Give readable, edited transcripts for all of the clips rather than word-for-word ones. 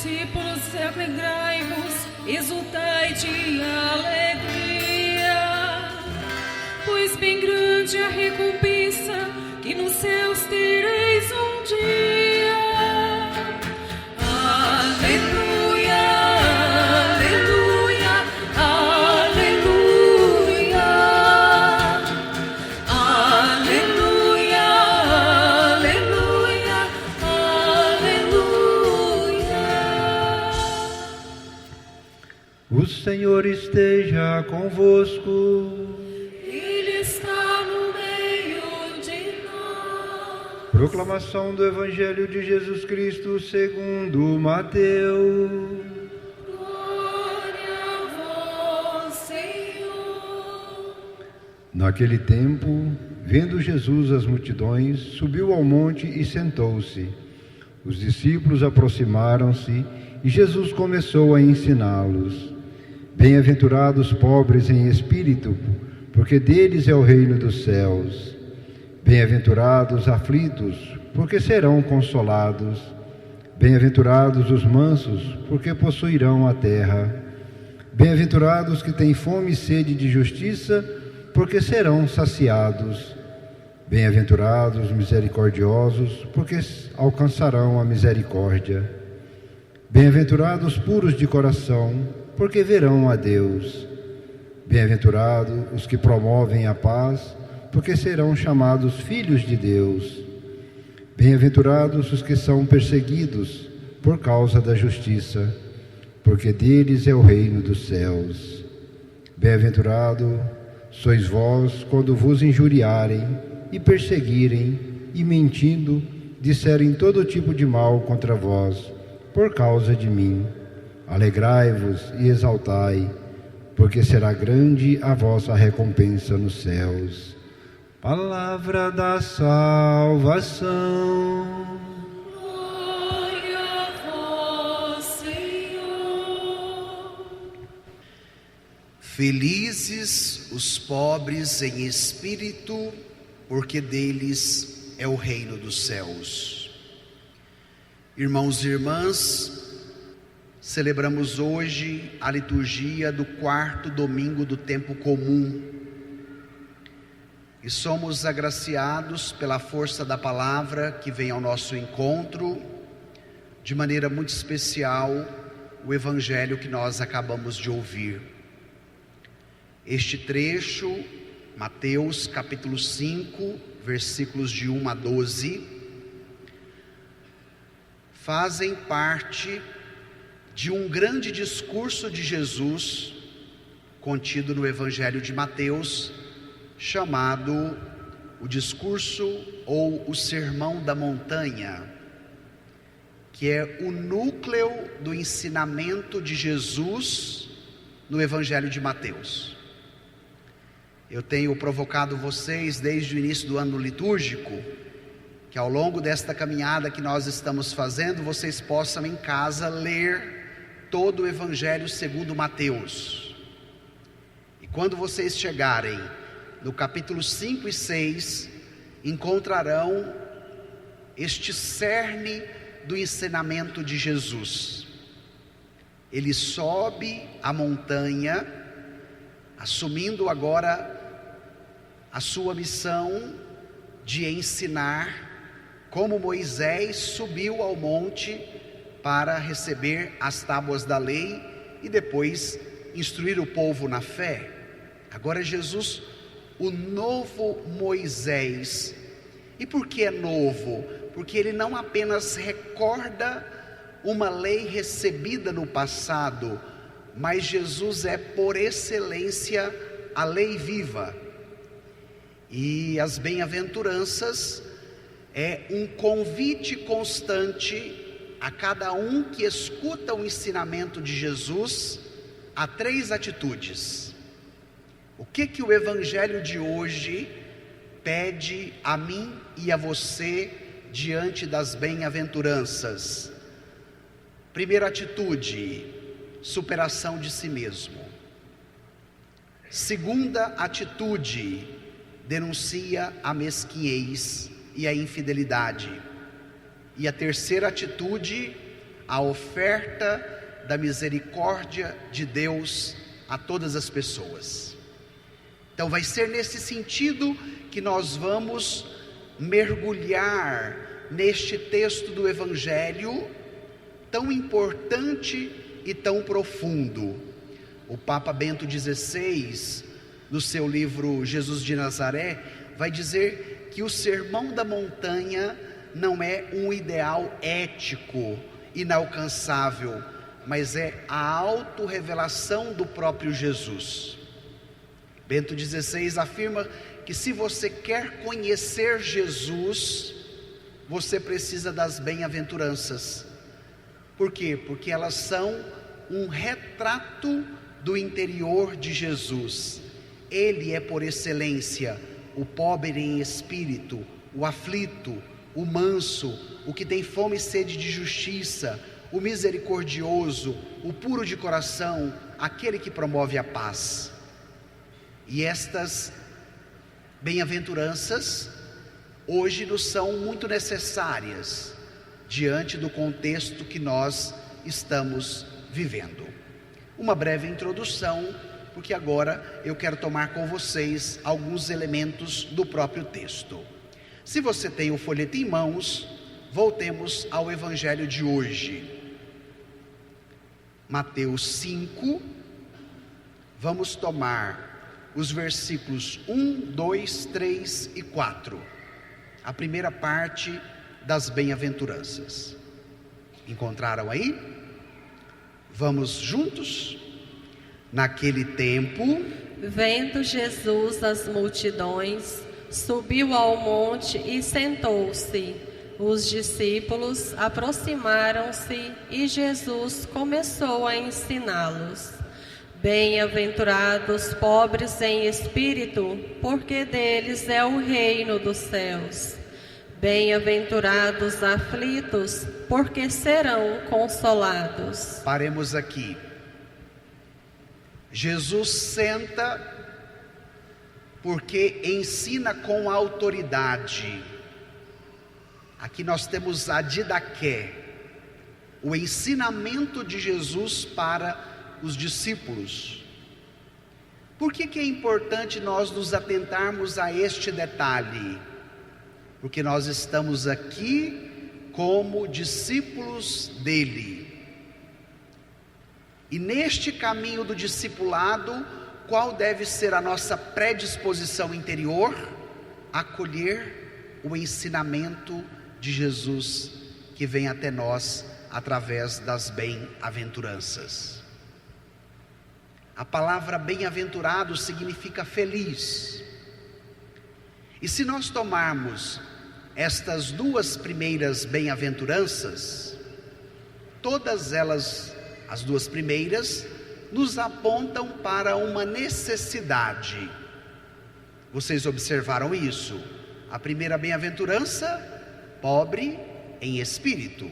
discípulos, alegrai-vos, exultai de alegria, pois bem grande a recompensa que nos céus tereis um dia. Aleluia, aleluia, aleluia, aleluia, aleluia, aleluia. O Senhor esteja convosco. Proclamação do Evangelho de Jesus Cristo segundo Mateus. Glória a vós, Senhor. Naquele tempo, vendo Jesus as multidões, subiu ao monte e sentou-se. Os discípulos aproximaram-se e Jesus começou a ensiná-los. Bem-aventurados os pobres em espírito, porque deles é o reino dos céus. Bem-aventurados os aflitos, porque serão consolados. Bem-aventurados os mansos, porque possuirão a terra. Bem-aventurados que têm fome e sede de justiça, porque serão saciados. Bem-aventurados os misericordiosos, porque alcançarão a misericórdia. Bem-aventurados os puros de coração, porque verão a Deus. Bem-aventurados os que promovem a paz, porque serão chamados filhos de Deus. Bem-aventurados os que são perseguidos por causa da justiça, porque deles é o reino dos céus. Bem-aventurado sois vós quando vos injuriarem e perseguirem e mentindo disserem todo tipo de mal contra vós por causa de mim. Alegrai-vos e exaltai, porque será grande a vossa recompensa nos céus. Palavra da salvação. Glória a vós, Senhor. Felizes os pobres em espírito, porque deles é o reino dos céus. Irmãos e irmãs, celebramos hoje a liturgia do 4º domingo do tempo comum. E somos agraciados pela força da palavra que vem ao nosso encontro, de maneira muito especial, o evangelho que nós acabamos de ouvir. Este trecho, Mateus capítulo 5, versículos de 1 a 12, fazem parte de um grande discurso de Jesus, contido no evangelho de Mateus, chamado o discurso ou o sermão da montanha, que é o núcleo do ensinamento de Jesus no evangelho de Mateus. Eu tenho provocado vocês desde o início do ano litúrgico, que ao longo desta caminhada que nós estamos fazendo, vocês possam em casa ler todo o evangelho segundo Mateus. E quando vocês chegarem no capítulo 5 e 6, encontrarão este cerne do ensinamento de Jesus. Ele sobe a montanha, assumindo agora a sua missão de ensinar, como Moisés subiu ao monte para receber as tábuas da lei e depois instruir o povo na fé. Agora Jesus, o novo Moisés. E por que é novo? Porque ele não apenas recorda uma lei recebida no passado, mas Jesus é por excelência a lei viva. E as bem-aventuranças é um convite constante a cada um que escuta o ensinamento de Jesus a 3 atitudes. O que o evangelho de hoje pede a mim e a você diante das bem-aventuranças? Primeira atitude, superação de si mesmo. Segunda atitude, denuncia a mesquinhez e a infidelidade. E a terceira atitude, a oferta da misericórdia de Deus a todas as pessoas. Então vai ser nesse sentido que nós vamos mergulhar neste texto do Evangelho tão importante e tão profundo. O Papa Bento XVI, no seu livro Jesus de Nazaré, vai dizer que o Sermão da Montanha não é um ideal ético inalcançável, mas é a autorrevelação do próprio Jesus. Bento XVI afirma que se você quer conhecer Jesus, você precisa das bem-aventuranças. Por quê? Porque elas são um retrato do interior de Jesus. Ele é por excelência o pobre em espírito, o aflito, o manso, o que tem fome e sede de justiça, o misericordioso, o puro de coração, aquele que promove a paz. E estas bem-aventuranças hoje nos são muito necessárias diante do contexto que nós estamos vivendo. Uma breve introdução, porque agora eu quero tomar com vocês alguns elementos do próprio texto. Se você tem o folheto em mãos, voltemos ao Evangelho de hoje. Mateus 5, vamos tomar os versículos 1, 2, 3 e 4. A primeira parte das bem-aventuranças. Encontraram aí? Vamos juntos? Naquele tempo, vendo Jesus as multidões, subiu ao monte e sentou-se. Os discípulos aproximaram-se e Jesus começou a ensiná-los. Bem-aventurados pobres em espírito, porque deles é o reino dos céus. Bem-aventurados aflitos, porque serão consolados. Paremos aqui. Jesus senta porque ensina com autoridade. Aqui nós temos a didaqué, o ensinamento de Jesus para os discípulos. Por que é importante nós nos atentarmos a este detalhe? Porque nós estamos aqui como discípulos dele. E neste caminho do discipulado, qual deve ser a nossa predisposição interior? Acolher o ensinamento de Jesus que vem até nós através das bem-aventuranças. A palavra bem-aventurado significa feliz. E se nós tomarmos estas duas primeiras bem-aventuranças, todas elas, as duas primeiras, nos apontam para uma necessidade. Vocês observaram isso? A primeira bem-aventurança, pobre em espírito.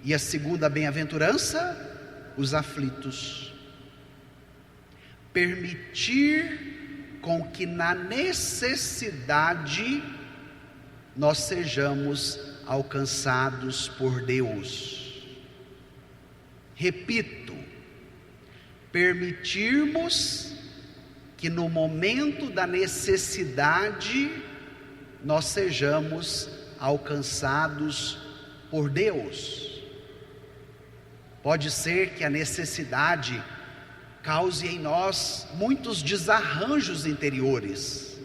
E a segunda bem-aventurança, os aflitos. Permitir com que na necessidade nós sejamos alcançados por Deus. Repito, permitirmos que no momento da necessidade nós sejamos alcançados por Deus. Pode ser que a necessidade cause em nós muitos desarranjos interiores,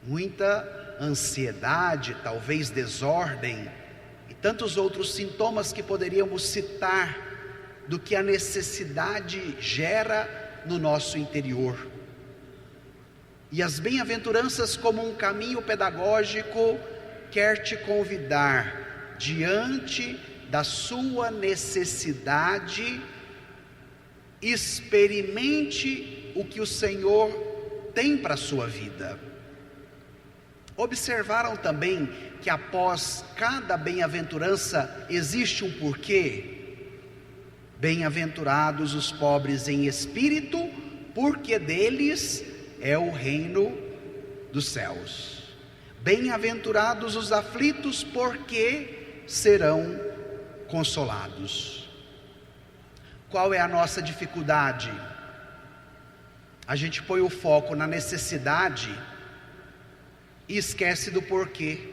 muita ansiedade, talvez desordem, e tantos outros sintomas que poderíamos citar do que a necessidade gera no nosso interior. E as bem-aventuranças, como um caminho pedagógico, quer te convidar diante da sua necessidade. Experimente o que o Senhor tem para a sua vida. Observaram também que após cada bem-aventurança existe um porquê? Bem-aventurados os pobres em espírito, porque deles é o reino dos céus. Bem-aventurados os aflitos, porque serão consolados. Qual é a nossa dificuldade? A gente põe o foco na necessidade e esquece do porquê.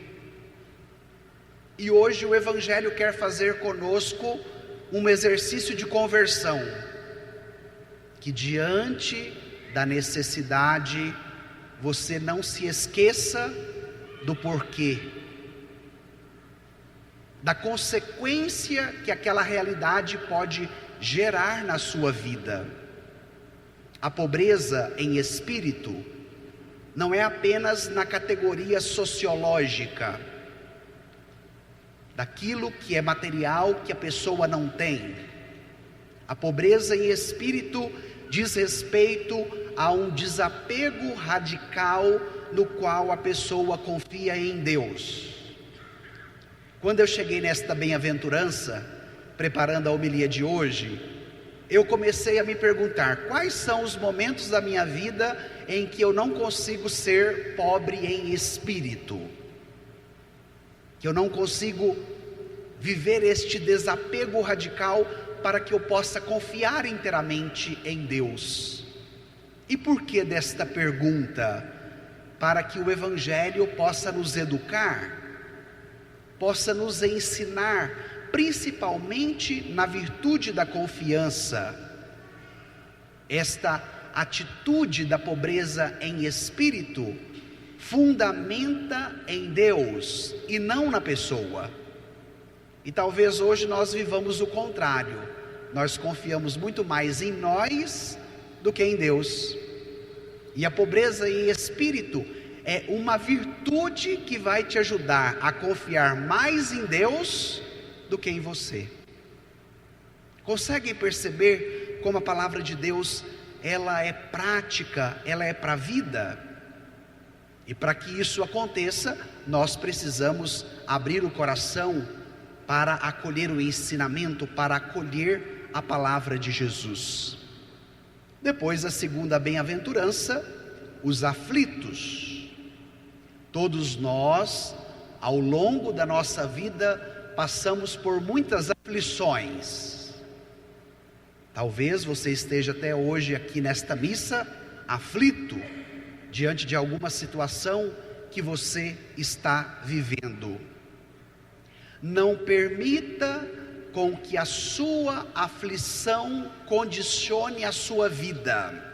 E hoje o Evangelho quer fazer conosco um exercício de conversão, que diante da necessidade você não se esqueça do porquê, da consequência que aquela realidade pode gerar na sua vida. A pobreza em espírito não é apenas na categoria sociológica, daquilo que é material que a pessoa não tem. A pobreza em espírito diz respeito a um desapego radical no qual a pessoa confia em Deus. Quando eu cheguei nesta bem-aventurança, preparando a homilia de hoje, eu comecei a me perguntar: quais são os momentos da minha vida em que eu não consigo ser pobre em espírito? Que eu não consigo viver este desapego radical para que eu possa confiar inteiramente em Deus. E por que desta pergunta? Para que o Evangelho possa nos educar, possa nos ensinar, principalmente na virtude da confiança. Esta atitude da pobreza em espírito fundamenta em Deus e não na pessoa. E talvez hoje nós vivamos o contrário. Nós confiamos muito mais em nós do que em Deus. E a pobreza em espírito é uma virtude que vai te ajudar a confiar mais em Deus do que em você. Conseguem perceber como a palavra de Deus, ela é prática, ela é para a vida? E para que isso aconteça, nós precisamos abrir o coração para acolher o ensinamento, para acolher a palavra de Jesus. Depois, a segunda bem-aventurança, os aflitos. Todos nós, ao longo da nossa vida, passamos por muitas aflições. Talvez você esteja até hoje aqui nesta missa, aflito, diante de alguma situação que você está vivendo. Não permita com que a sua aflição condicione a sua vida,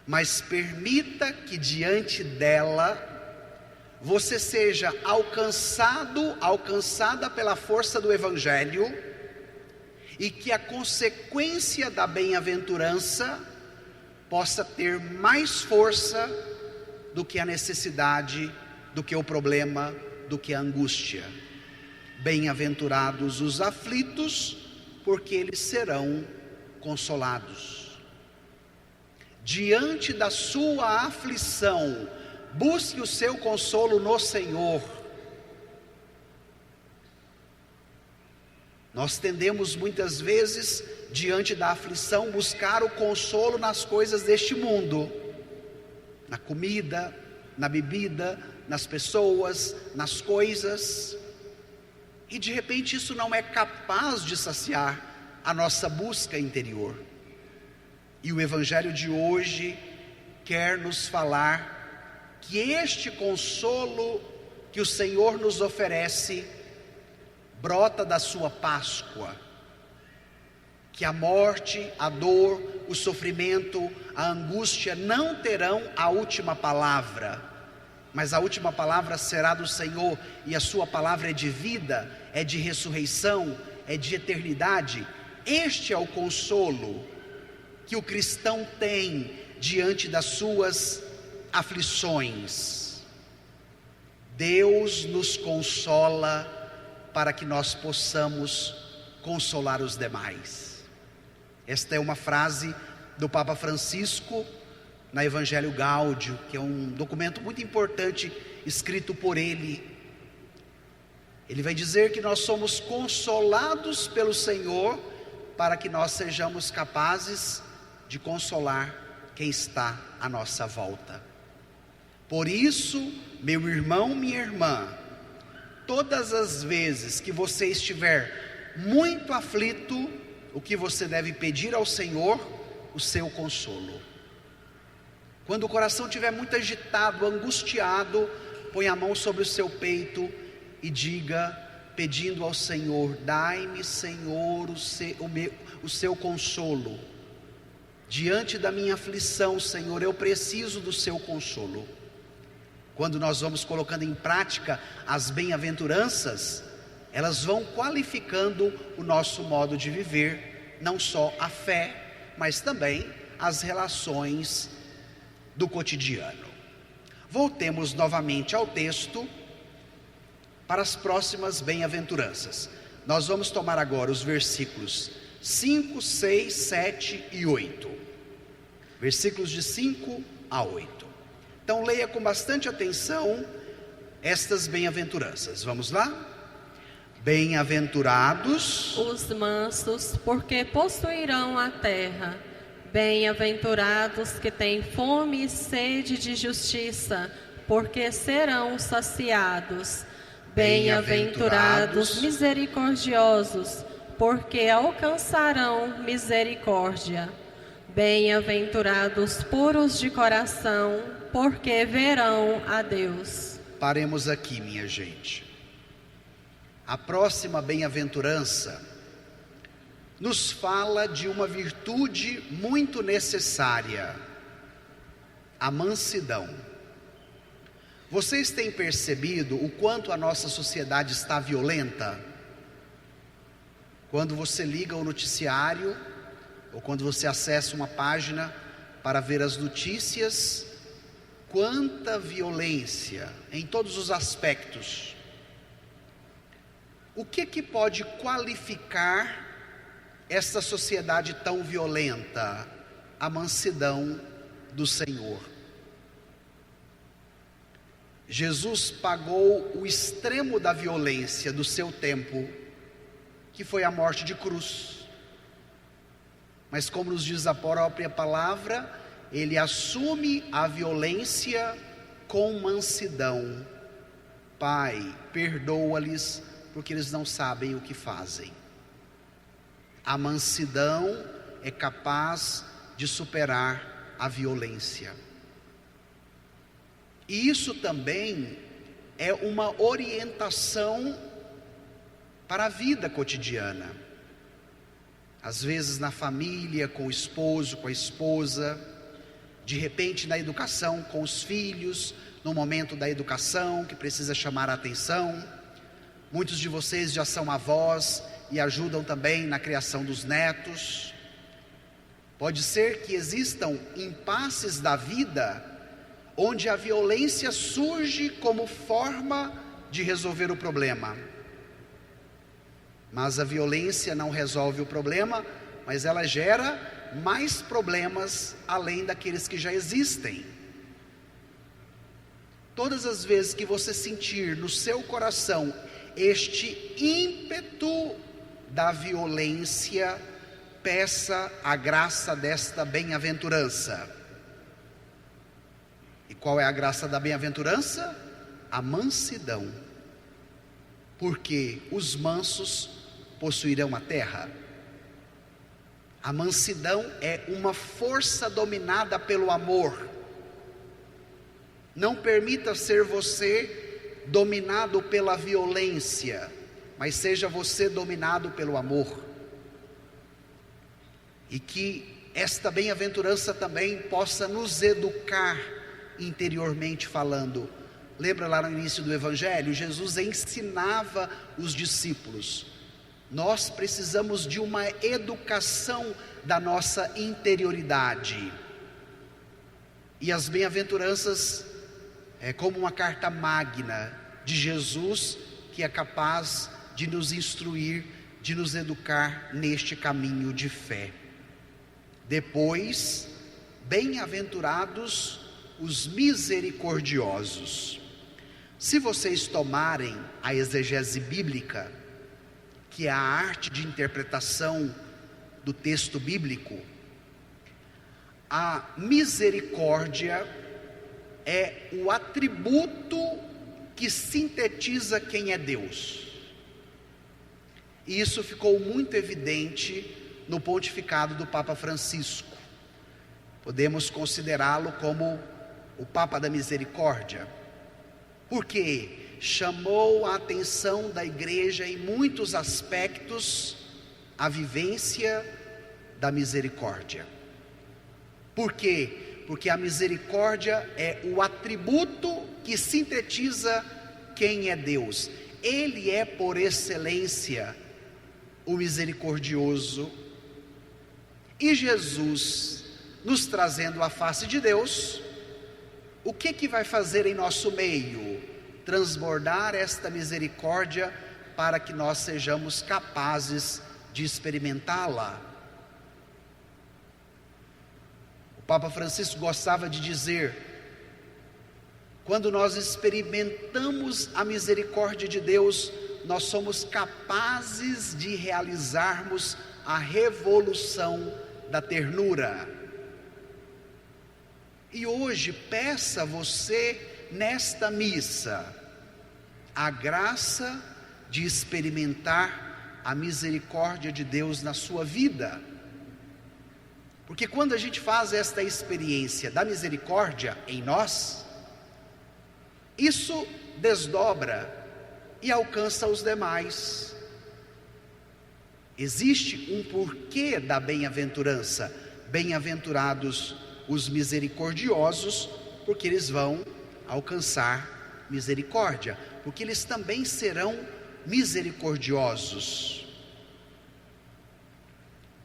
mas permita que diante dela você seja alcançada pela força do Evangelho, e que a consequência da bem-aventurança possa ter mais força do que a necessidade, do que o problema, do que a angústia. Bem-aventurados os aflitos, porque eles serão consolados. Diante da sua aflição, busque o seu consolo no Senhor. Nós tendemos muitas vezes, diante da aflição, buscar o consolo nas coisas deste mundo, na comida, na bebida, nas pessoas, nas coisas, e de repente isso não é capaz de saciar a nossa busca interior. E o Evangelho de hoje quer nos falar que este consolo que o Senhor nos oferece brota da sua Páscoa, que a morte, a dor, o sofrimento, a angústia não terão a última palavra, mas a última palavra será do Senhor, e a sua palavra é de vida, é de ressurreição, é de eternidade. Este é o consolo que o cristão tem diante das suas aflições. Deus nos consola para que nós possamos consolar os demais. Esta é uma frase do Papa Francisco na Evangelho Gáudio, que é um documento muito importante escrito por ele. Ele vai dizer que nós somos consolados pelo Senhor para que nós sejamos capazes de consolar quem está à nossa volta. Por isso, meu irmão, minha irmã, todas as vezes que você estiver muito aflito, o que você deve pedir ao Senhor? O seu consolo. Quando o coração estiver muito agitado, angustiado, põe a mão sobre o seu peito e diga, pedindo ao Senhor: dai-me, Senhor, o seu consolo. Diante da minha aflição, Senhor, eu preciso do seu consolo. Quando nós vamos colocando em prática as bem-aventuranças, elas vão qualificando o nosso modo de viver, não só a fé, mas também as relações do cotidiano. Voltemos novamente ao texto para as próximas bem-aventuranças. Nós vamos tomar agora os versículos 5, 6, 7 e 8. Versículos de 5 a 8. Então leia com bastante atenção estas bem-aventuranças. Vamos lá? Bem-aventurados os mansos, porque possuirão a terra. Bem-aventurados que têm fome e sede de justiça, porque serão saciados. Bem-aventurados misericordiosos, porque alcançarão misericórdia. Bem-aventurados puros de coração, porque verão a Deus. Paremos aqui, minha gente. A próxima bem-aventurança nos fala de uma virtude muito necessária, a mansidão. Vocês têm percebido o quanto a nossa sociedade está violenta? Quando você liga o noticiário, ou quando você acessa uma página para ver as notícias, quanta violência em todos os aspectos. O que pode qualificar esta sociedade tão violenta? A mansidão do Senhor. Jesus pagou o extremo da violência do seu tempo, que foi a morte de cruz. Mas como nos diz a própria palavra, ele assume a violência com mansidão. Pai, perdoa-lhes, porque eles não sabem o que fazem. A mansidão é capaz de superar a violência. E isso também é uma orientação para a vida cotidiana. Às vezes na família, com o esposo, com a esposa, de repente na educação com os filhos, no momento da educação que precisa chamar a atenção. Muitos de vocês já são avós e ajudam também na criação dos netos. Pode ser que existam impasses da vida onde a violência surge como forma de resolver o problema. Mas a violência não resolve o problema, mas ela gera mais problemas além daqueles que já existem. Todas as vezes que você sentir no seu coração este ímpeto da violência, peça a graça desta bem-aventurança. E qual é a graça da bem-aventurança? A mansidão. Porque os mansos possuirão a terra. A mansidão é uma força dominada pelo amor. Não permita ser você dominado pela violência, mas seja você dominado pelo amor. E que esta bem-aventurança também possa nos educar interiormente falando. Lembra lá no início do Evangelho, Jesus ensinava os discípulos. Nós precisamos de uma educação da nossa interioridade. E as bem-aventuranças é como uma carta magna de Jesus, que é capaz de nos instruir, de nos educar neste caminho de fé. Depois, bem-aventurados os misericordiosos. Se vocês tomarem a exegese bíblica, que é a arte de interpretação do texto bíblico, a misericórdia é o atributo que sintetiza quem é Deus. E isso ficou muito evidente no pontificado do Papa Francisco. Podemos considerá-lo como o Papa da Misericórdia, porque chamou a atenção da igreja em muitos aspectos a vivência da misericórdia. Por quê? Porque a misericórdia é o atributo que sintetiza quem é Deus. Ele é, por excelência, o misericordioso. E Jesus, nos trazendo a face de Deus, o que vai fazer em nosso meio? Transbordar esta misericórdia para que nós sejamos capazes de experimentá-la. O Papa Francisco gostava de dizer: quando nós experimentamos a misericórdia de Deus, nós somos capazes de realizarmos a revolução da ternura. E hoje peça você nesta missa a graça de experimentar a misericórdia de Deus na sua vida. Porque quando a gente faz esta experiência da misericórdia em nós, isso desdobra e alcança os demais. Existe um porquê da bem-aventurança. Bem-aventurados os misericordiosos, porque eles vão alcançar misericórdia, porque eles também serão misericordiosos.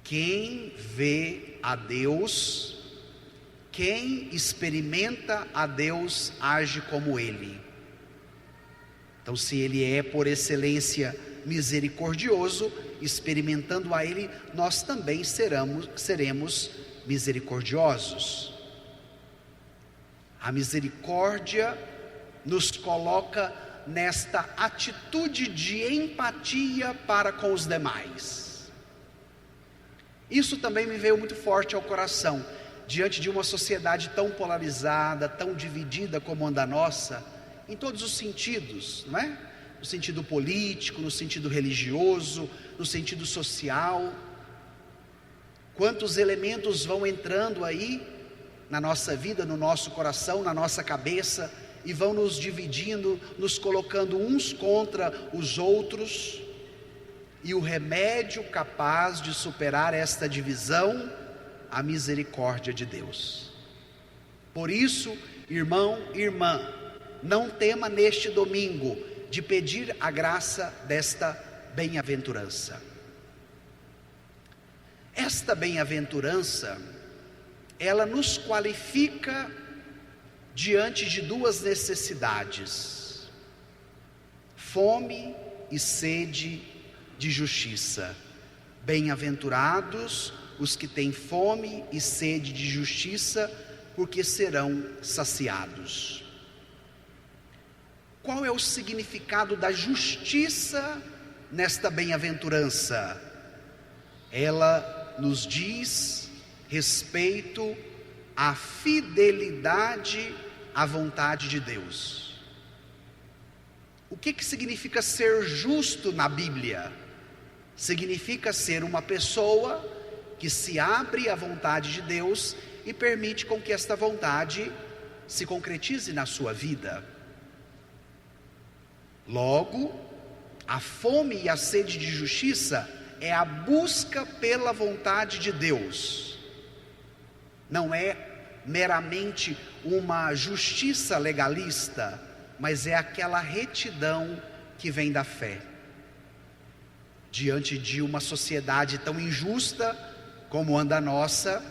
Quem vê a Deus, quem experimenta a Deus, age como Ele. Então, se Ele é por excelência misericordioso, experimentando a Ele, nós também seremos misericordiosos. A misericórdia nos coloca nesta atitude de empatia para com os demais. Isso também me veio muito forte ao coração, diante de uma sociedade tão polarizada, tão dividida como a da nossa, em todos os sentidos, não é? No sentido político, no sentido religioso, no sentido social. Quantos elementos vão entrando aí na nossa vida, no nosso coração, na nossa cabeça, e vão nos dividindo, nos colocando uns contra os outros. E o remédio capaz de superar esta divisão, a misericórdia de Deus. Por isso, irmão e irmã, não tema neste domingo de pedir a graça desta bem-aventurança. Esta bem-aventurança, ela nos qualifica diante de duas necessidades: fome e sede de justiça. Bem-aventurados os que têm fome e sede de justiça, porque serão saciados. Qual é o significado da justiça nesta bem-aventurança? Ela nos diz respeito à fidelidade à vontade de Deus. O que significa ser justo na Bíblia? Significa ser uma pessoa que se abre à vontade de Deus e permite com que esta vontade se concretize na sua vida. Logo, a fome e a sede de justiça é a busca pela vontade de Deus. Não é meramente uma justiça legalista, mas é aquela retidão que vem da fé. Diante de uma sociedade tão injusta como a nossa,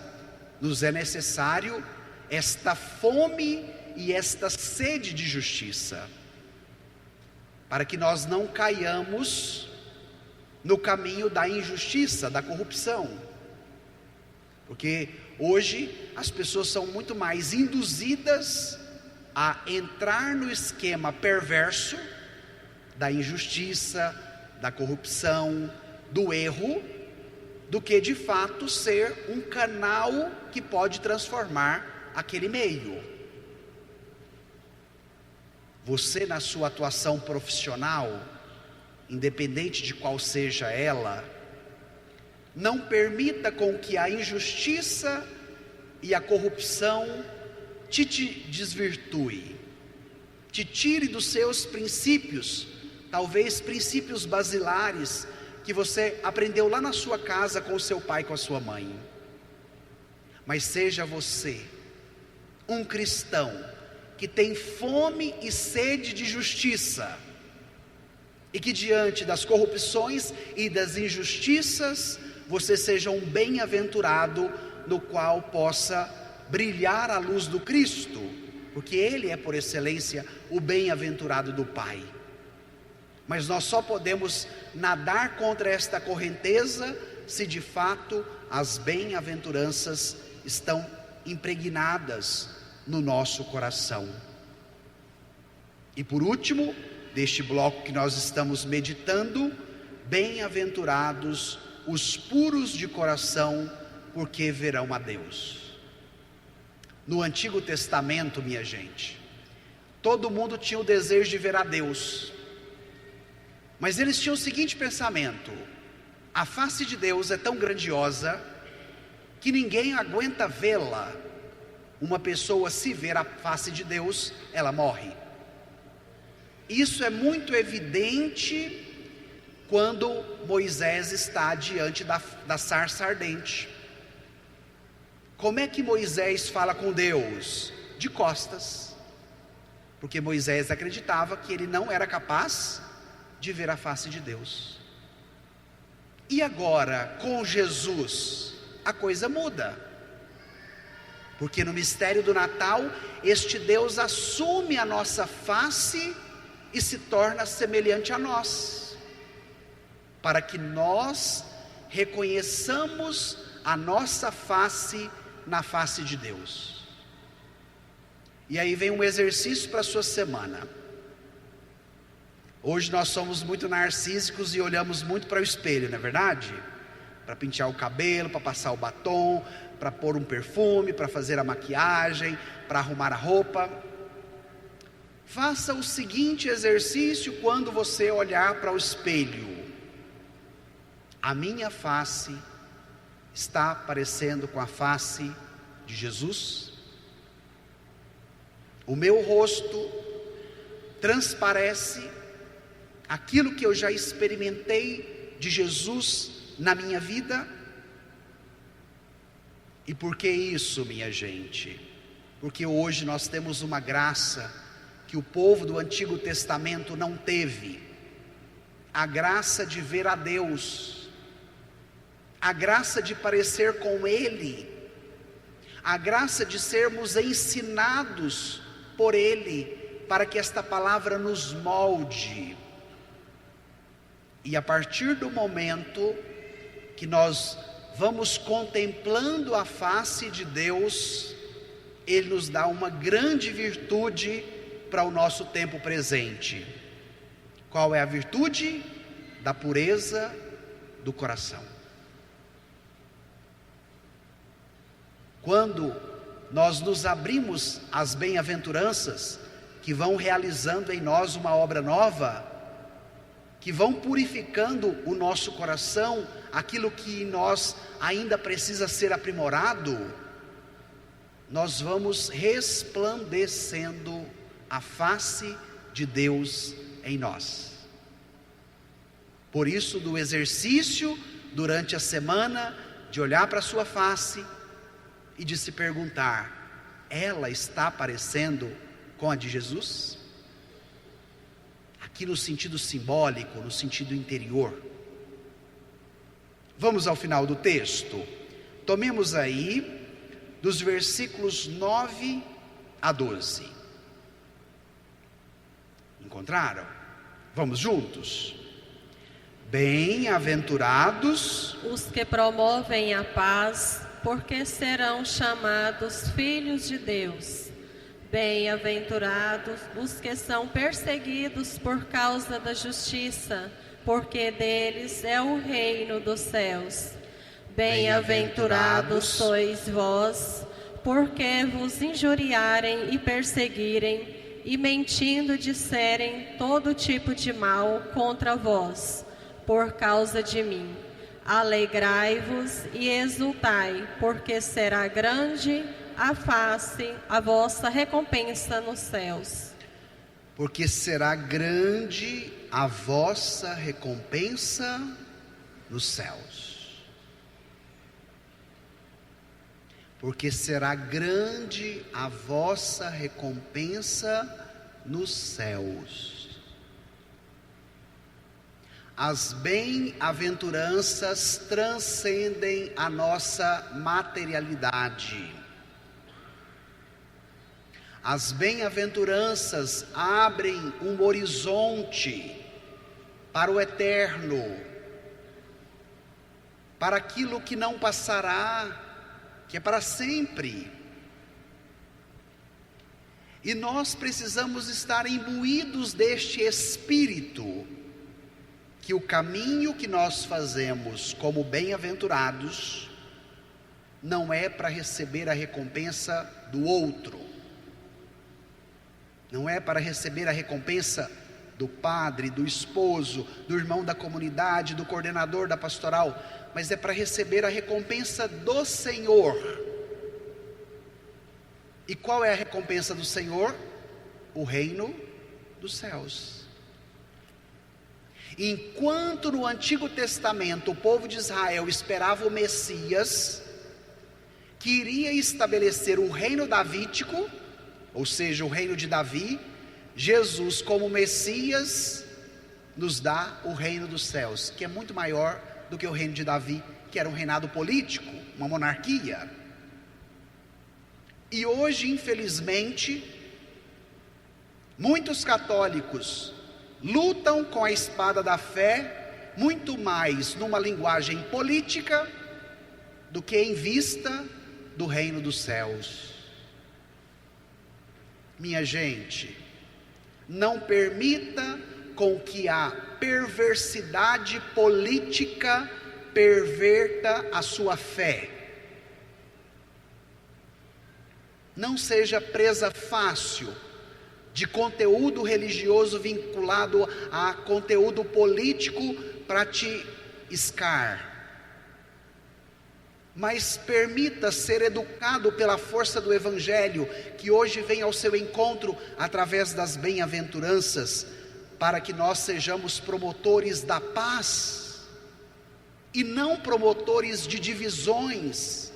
nos é necessário esta fome e esta sede de justiça, para que nós não caiamos no caminho da injustiça, da corrupção. Porque hoje as pessoas são muito mais induzidas a entrar no esquema perverso da injustiça, da corrupção, do erro, do que de fato ser um canal que pode transformar aquele meio. você na sua atuação profissional, independente de qual seja ela, não permita com que a injustiça e a corrupção te desvirtue, te tire dos seus princípios, talvez princípios basilares que você aprendeu lá na sua casa com o seu pai e com a sua mãe. Mas seja você um cristão que tem fome e sede de justiça, e que diante das corrupções e das injustiças, você seja um bem-aventurado no qual possa brilhar a luz do Cristo, porque Ele é por excelência o bem-aventurado do Pai. Mas nós só podemos nadar contra esta correnteza se de fato as bem-aventuranças estão impregnadas no nosso coração. E por último, deste bloco que nós estamos meditando, bem-aventurados os puros de coração, porque verão a Deus. No Antigo Testamento, minha gente, todo mundo tinha o desejo de ver a Deus, mas eles tinham o seguinte pensamento: a face de Deus é tão grandiosa que ninguém aguenta vê-la. Uma pessoa, se ver a face de Deus, ela morre. Isso é muito evidente quando Moisés está diante da sarça ardente. Como é que Moisés fala com Deus? De costas, porque Moisés acreditava que ele não era capaz de ver a face de Deus. E agora, com Jesus, a coisa muda, porque no mistério do Natal, este Deus assume a nossa face e se torna semelhante a nós, para que nós reconheçamos a nossa face na face de Deus. E aí vem um exercício para a sua semana. Hoje nós somos muito narcísicos e olhamos muito para o espelho, não é verdade? Para pentear o cabelo, para passar o batom, para pôr um perfume, para fazer a maquiagem, para arrumar a roupa. Faça o seguinte exercício quando você olhar para o espelho: a minha face está parecendo com a face de Jesus? O meu rosto transparece aquilo que eu já experimentei de Jesus na minha vida? E por que isso, minha gente? Porque hoje nós temos uma graça que o povo do Antigo Testamento não teve: a graça de ver a Deus, a graça de parecer com Ele, a graça de sermos ensinados por Ele, para que esta palavra nos molde. E a partir do momento que nós vamos contemplando a face de Deus, Ele nos dá uma grande virtude para o nosso tempo presente. Qual é a virtude? Da pureza do coração. Quando nós nos abrimos às bem-aventuranças, que vão realizando em nós uma obra nova, que vão purificando o nosso coração, aquilo que em nós ainda precisa ser aprimorado, nós vamos resplandecendo a face de Deus em nós. Por isso, do exercício durante a semana, de olhar para a sua face e de se perguntar: ela está parecendo com a de Jesus? Aqui no sentido simbólico, no sentido interior. Vamos ao final do texto. Tomemos aí dos versículos 9 a 12. Encontraram? Vamos juntos? Bem-aventurados os que promovem a paz, porque serão chamados filhos de Deus. Bem-aventurados os que são perseguidos por causa da justiça, porque deles é o reino dos céus. Bem-aventurados sois vós, porque vos injuriarem e perseguirem, e mentindo disserem todo tipo de mal contra vós, por causa de mim. Alegrai-vos e exultai, porque será grande a vossa recompensa nos céus. Porque será grande a vossa recompensa nos céus. Porque será grande a vossa recompensa nos céus. As bem-aventuranças transcendem a nossa materialidade. As bem-aventuranças abrem um horizonte para o eterno, para aquilo que não passará, que é para sempre. E nós precisamos estar imbuídos deste espírito, que o caminho que nós fazemos como bem-aventurados não é para receber a recompensa do outro, não é para receber a recompensa do padre, do esposo, do irmão da comunidade, do coordenador da pastoral, mas é para receber a recompensa do Senhor. E qual é a recompensa do Senhor? O reino dos céus. Enquanto no Antigo Testamento o povo de Israel esperava o Messias, que iria estabelecer o reino davídico, ou seja, o reino de Davi, Jesus como Messias nos dá o reino dos céus, que é muito maior do que o reino de Davi, que era um reinado político, uma monarquia. E hoje, infelizmente, muitos católicos lutam com a espada da fé muito mais numa linguagem política do que em vista do reino dos céus. Minha gente, não permita com que a perversidade política perverta a sua fé. Não seja presa fácil de conteúdo religioso vinculado a conteúdo político para te iscar. Mas permita ser educado pela força do Evangelho, que hoje vem ao seu encontro através das bem-aventuranças, para que nós sejamos promotores da paz, e não promotores de divisões,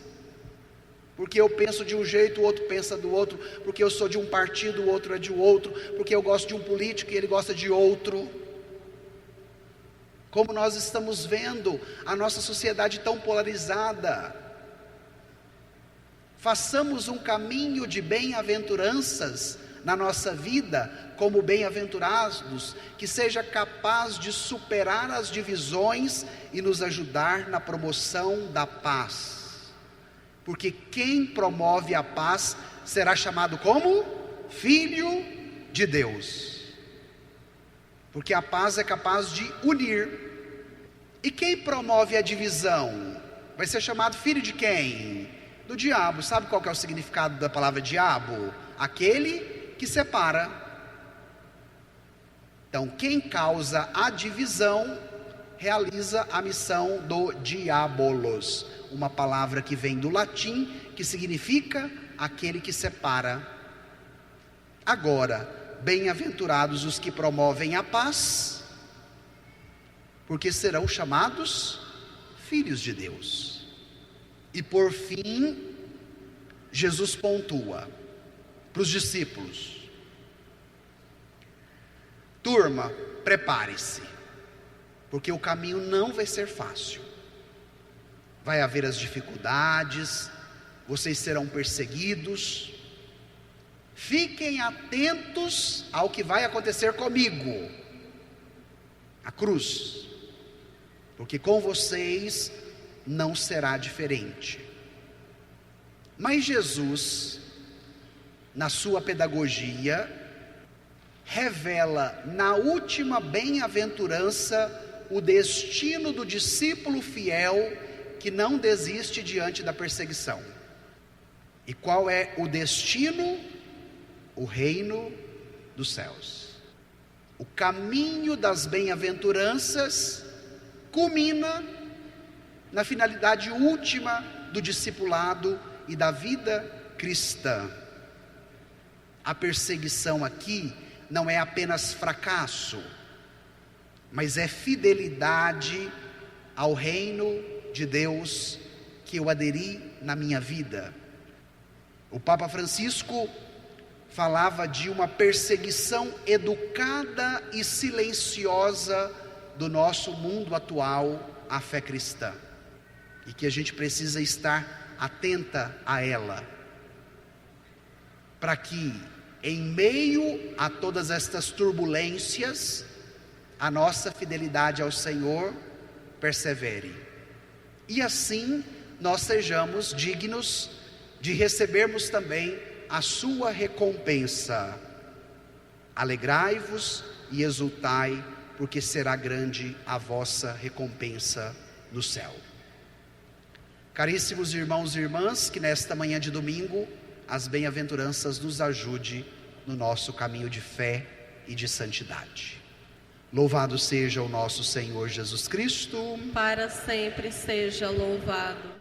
porque eu penso de um jeito, o outro pensa do outro, porque eu sou de um partido, o outro é de outro, porque eu gosto de um político e ele gosta de outro. Como nós estamos vendo a nossa sociedade tão polarizada. Façamos um caminho de bem-aventuranças na nossa vida, como bem-aventurados, que seja capaz de superar as divisões e nos ajudar na promoção da paz. Porque quem promove a paz será chamado como filho de Deus. Porque a paz é capaz de unir. E quem promove a divisão vai ser chamado filho de quem? Do diabo. Sabe qual que é o significado da palavra diabo? Aquele que separa. Então, quem causa a divisão realiza a missão do diabolos, uma palavra que vem do latim, que significa aquele que separa. Agora, bem-aventurados os que promovem a paz, porque serão chamados filhos de Deus. E por fim, Jesus pontua para os discípulos: turma, prepare-se, porque o caminho não vai ser fácil. Vai haver as dificuldades, vocês serão perseguidos. Fiquem atentos ao que vai acontecer comigo, a cruz, porque com vocês não será diferente. Mas Jesus, na sua pedagogia, revela na última bem-aventurança o destino do discípulo fiel que não desiste diante da perseguição. E qual é o destino? O reino dos céus. O caminho das bem-aventuranças culmina na finalidade última do discipulado e da vida cristã. A perseguição aqui não é apenas fracasso, mas é fidelidade ao reino de Deus que eu aderi na minha vida. O Papa Francisco falava de uma perseguição educada e silenciosa do nosso mundo atual à fé cristã, e que a gente precisa estar atenta a ela, para que em meio a todas estas turbulências, a nossa fidelidade ao Senhor persevere, e assim nós sejamos dignos de recebermos também a sua recompensa. Alegrai-vos e exultai, porque será grande a vossa recompensa no céu. Caríssimos irmãos e irmãs, que nesta manhã de domingo as bem-aventuranças nos ajude no nosso caminho de fé e de santidade. Louvado seja o nosso Senhor Jesus Cristo. Para sempre seja louvado.